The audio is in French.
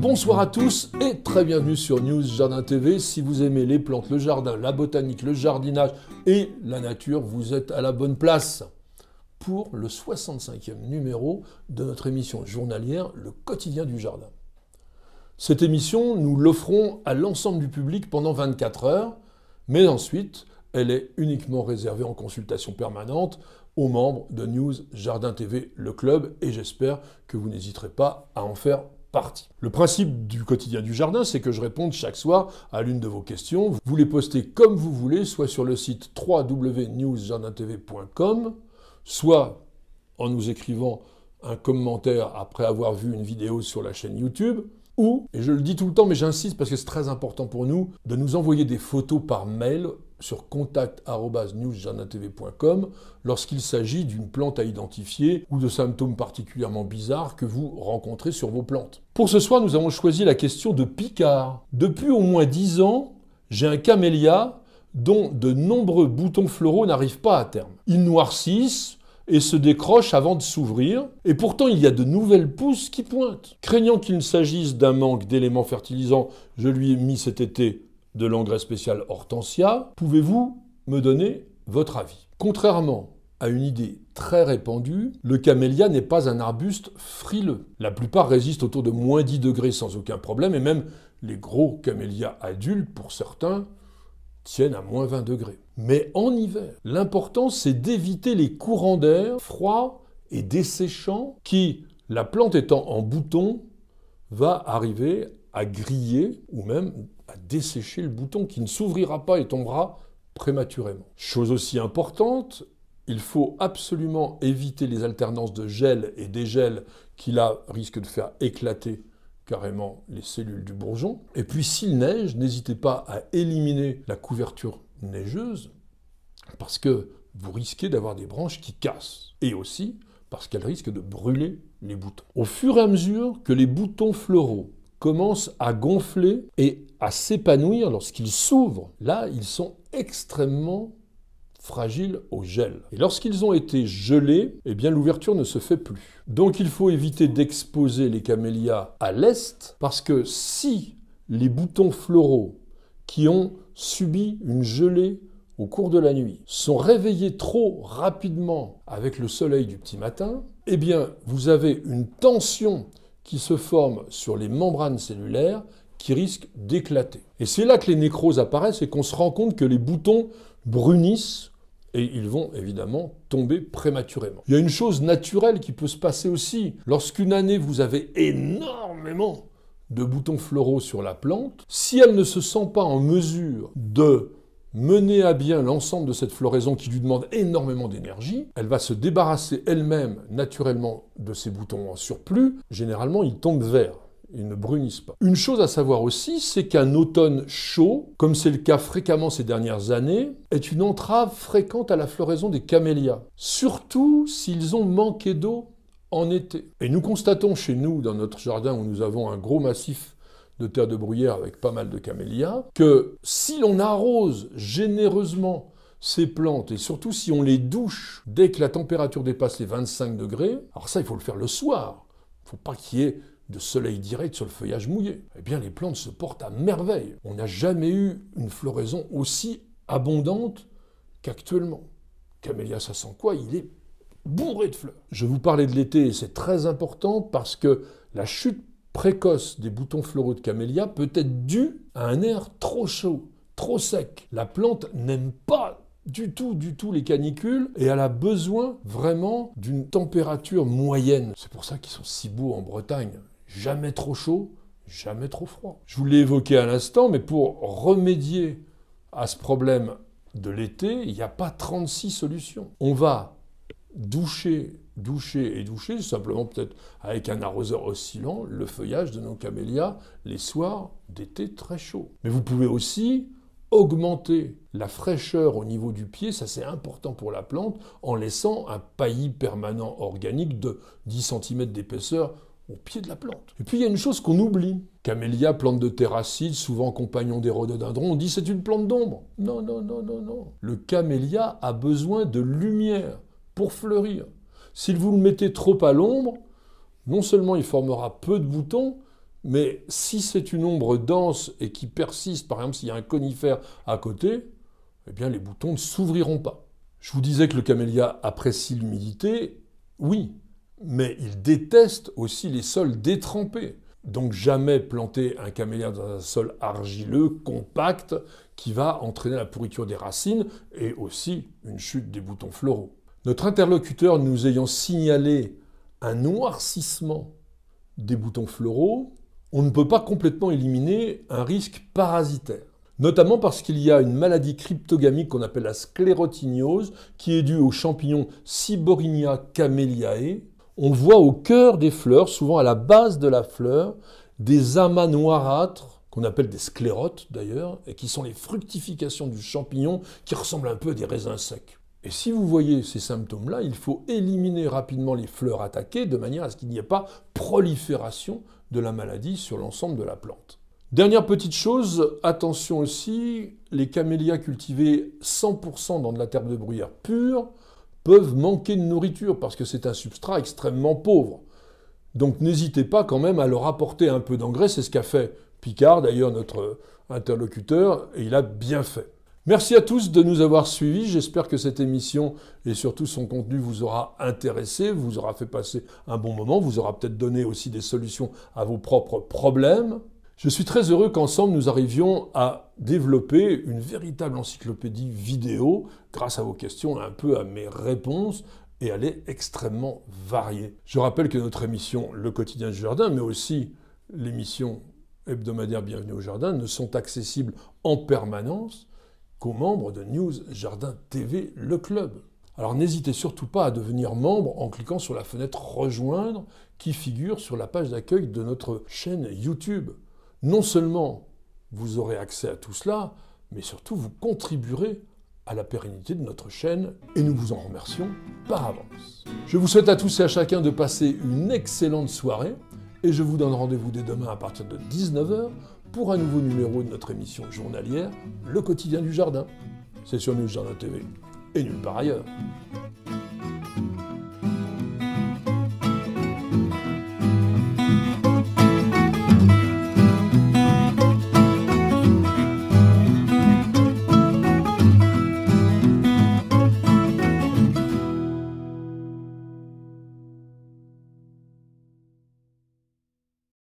Bonsoir à tous et très bienvenue sur News Jardin TV. Si vous aimez les plantes, le jardin, la botanique, le jardinage et la nature, vous êtes à la bonne place pour le 65e numéro de notre émission journalière, Le Quotidien du Jardin. Cette émission, nous l'offrons à l'ensemble du public pendant 24 heures, mais ensuite, elle est uniquement réservée en consultation permanente aux membres de News Jardin TV, le club, et j'espère que vous n'hésiterez pas à en faire partie. Le principe du Quotidien du Jardin, c'est que je réponde chaque soir à l'une de vos questions. Vous les postez comme vous voulez, soit sur le site www.newsjardintv.com, soit en nous écrivant un commentaire après avoir vu une vidéo sur la chaîne YouTube, ou, et je le dis tout le temps, mais j'insiste parce que c'est très important pour nous, de nous envoyer des photos par mail sur contact@newsjardintv.com lorsqu'il s'agit d'une plante à identifier ou de symptômes particulièrement bizarres que vous rencontrez sur vos plantes. Pour ce soir, nous avons choisi la question de Picard. Depuis au moins 10 ans, j'ai un camélia dont de nombreux boutons floraux n'arrivent pas à terme. Ils noircissent et se décrochent avant de s'ouvrir, et pourtant il y a de nouvelles pousses qui pointent. Craignant qu'il ne s'agisse d'un manque d'éléments fertilisants, je lui ai mis cet été de l'engrais spécial Hortensia. Pouvez-vous me donner votre avis? Contrairement à une idée très répandue, le camélia n'est pas un arbuste frileux. La plupart résistent autour de moins 10 degrés sans aucun problème, et même les gros camélias adultes, pour certains, tiennent à moins 20 degrés. Mais en hiver, l'important c'est d'éviter les courants d'air froids et desséchants qui, la plante étant en bouton, va arriver à griller ou même à dessécher le bouton qui ne s'ouvrira pas et tombera prématurément. Chose aussi importante, il faut absolument éviter les alternances de gel et dégel qui là risquent de faire éclater carrément les cellules du bourgeon. Et puis s'il neige, n'hésitez pas à éliminer la couverture neigeuse parce que vous risquez d'avoir des branches qui cassent. Et aussi parce qu'elles risquent de brûler les boutons. Au fur et à mesure que les boutons floraux commencent à gonfler et à s'épanouir lorsqu'ils s'ouvrent, là, ils sont extrêmement fragiles au gel. Et lorsqu'ils ont été gelés, eh bien l'ouverture ne se fait plus. Donc il faut éviter d'exposer les camélias à l'est, parce que si les boutons floraux qui ont subi une gelée au cours de la nuit sont réveillés trop rapidement avec le soleil du petit matin, eh bien vous avez une tension qui se forme sur les membranes cellulaires qui risquent d'éclater. Et c'est là que les nécroses apparaissent et qu'on se rend compte que les boutons brunissent et ils vont évidemment tomber prématurément. Il y a une chose naturelle qui peut se passer aussi. Lorsqu'une année vous avez énormément de boutons floraux sur la plante, si elle ne se sent pas en mesure de mener à bien l'ensemble de cette floraison qui lui demande énormément d'énergie, elle va se débarrasser elle-même naturellement de ces boutons en surplus. Généralement, ils tombent verts. Ils ne brunissent pas. Une chose à savoir aussi, c'est qu'un automne chaud, comme c'est le cas fréquemment ces dernières années, est une entrave fréquente à la floraison des camélias, surtout s'ils ont manqué d'eau en été. Et nous constatons chez nous, dans notre jardin où nous avons un gros massif de terre de bruyère avec pas mal de camélias, que si l'on arrose généreusement ces plantes, et surtout si on les douche dès que la température dépasse les 25 degrés, alors ça il faut le faire le soir, il ne faut pas qu'il y ait de soleil direct sur le feuillage mouillé, eh bien les plantes se portent à merveille. On n'a jamais eu une floraison aussi abondante qu'actuellement. Camélia, ça sent quoi? Il est bourré de fleurs. Je vous parlais de l'été et c'est très important parce que la chute précoce des boutons floraux de camélia peut être due à un air trop chaud, trop sec. La plante n'aime pas du tout les canicules et elle a besoin vraiment d'une température moyenne. C'est pour ça qu'ils sont si beaux en Bretagne. Jamais trop chaud, jamais trop froid. Je vous l'ai évoqué à l'instant, mais pour remédier à ce problème de l'été, il n'y a pas 36 solutions. On va doucher, simplement peut-être avec un arroseur oscillant, le feuillage de nos camélias les soirs d'été très chauds. Mais vous pouvez aussi augmenter la fraîcheur au niveau du pied, ça c'est important pour la plante, en laissant un paillis permanent organique de 10 cm d'épaisseur au pied de la plante. Et puis il y a une chose qu'on oublie. Camélia, plante de terracide, souvent compagnon des rhododendrons, on dit c'est une plante d'ombre. Non, non, non, non, non. Le camélia a besoin de lumière pour fleurir. Si vous le mettez trop à l'ombre, non seulement il formera peu de boutons, mais si c'est une ombre dense et qui persiste, par exemple s'il y a un conifère à côté, eh bien les boutons ne s'ouvriront pas. Je vous disais que le camélia apprécie l'humidité, oui, mais il déteste aussi les sols détrempés. Donc jamais planter un camélia dans un sol argileux, compact, qui va entraîner la pourriture des racines et aussi une chute des boutons floraux. Notre interlocuteur nous ayant signalé un noircissement des boutons floraux, on ne peut pas complètement éliminer un risque parasitaire. Notamment parce qu'il y a une maladie cryptogamique qu'on appelle la sclérotignose, qui est due au champignon Siborinia camelliae. On voit au cœur des fleurs, souvent à la base de la fleur, des amas noirâtres, qu'on appelle des sclérotes d'ailleurs, et qui sont les fructifications du champignon qui ressemblent un peu à des raisins secs. Et si vous voyez ces symptômes-là, il faut éliminer rapidement les fleurs attaquées de manière à ce qu'il n'y ait pas prolifération de la maladie sur l'ensemble de la plante. Dernière petite chose, attention aussi, les camélias cultivés 100% dans de la terre de bruyère pure peuvent manquer de nourriture parce que c'est un substrat extrêmement pauvre. Donc n'hésitez pas quand même à leur apporter un peu d'engrais, c'est ce qu'a fait Picard, d'ailleurs notre interlocuteur, et il a bien fait. Merci à tous de nous avoir suivis, j'espère que cette émission et surtout son contenu vous aura intéressé, vous aura fait passer un bon moment, vous aura peut-être donné aussi des solutions à vos propres problèmes. Je suis très heureux qu'ensemble nous arrivions à développer une véritable encyclopédie vidéo grâce à vos questions et un peu à mes réponses, et elle est extrêmement variée. Je rappelle que notre émission Le Quotidien du Jardin, mais aussi l'émission hebdomadaire Bienvenue au Jardin, ne sont accessibles en permanence qu'aux membres de News Jardin TV, le club. Alors n'hésitez surtout pas à devenir membre en cliquant sur la fenêtre Rejoindre qui figure sur la page d'accueil de notre chaîne YouTube. Non seulement vous aurez accès à tout cela, mais surtout vous contribuerez à la pérennité de notre chaîne et nous vous en remercions par avance. Je vous souhaite à tous et à chacun de passer une excellente soirée et je vous donne rendez-vous dès demain à partir de 19 h pour un nouveau numéro de notre émission journalière, Le Quotidien du Jardin. C'est sur News Jardin TV et nulle part ailleurs.